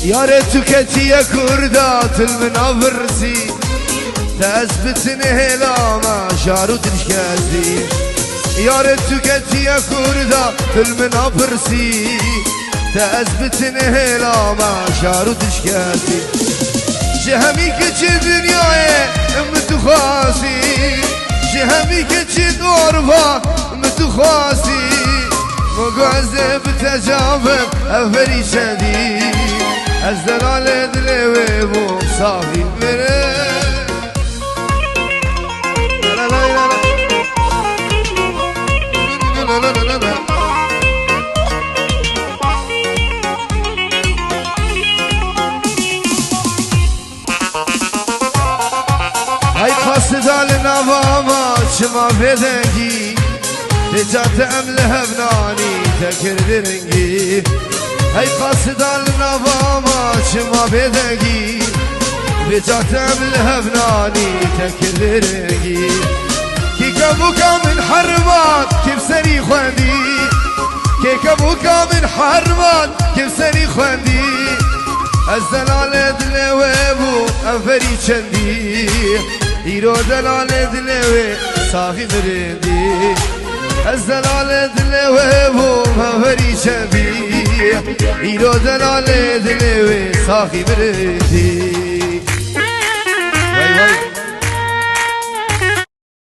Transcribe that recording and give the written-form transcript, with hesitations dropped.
يا ريتو كتيا كردات المنافرسي تثبتني هلا ما شارو تشكازي يا ريتو كتيا كردات المنافرسي تثبتني هلا ما شارو تشكازي جهمي كتش دنياي متخاسي جهمي كتش دورفا متخاسي مقعزة بتجاوب أفري شديد الزلال دلوي بو صافي برد لا لا لا لا لا لا لا هاي قصدا لنظامة شما بدنجي تجات أملها بناني تكر درنجي هاي قصدا لنظامة شما بدنجي تجات أملها بناني تكر درنجي كي كبوكا من حرمات كيف سري خواندي كي كبوكا من حرمات كيف سري خواندي الزلال دلوي أفري چندي إيرو دلال دلوي صافي مرندي الزلال دلوي أفري چندي إيرو دلال دلوي صافي مرندي واي واي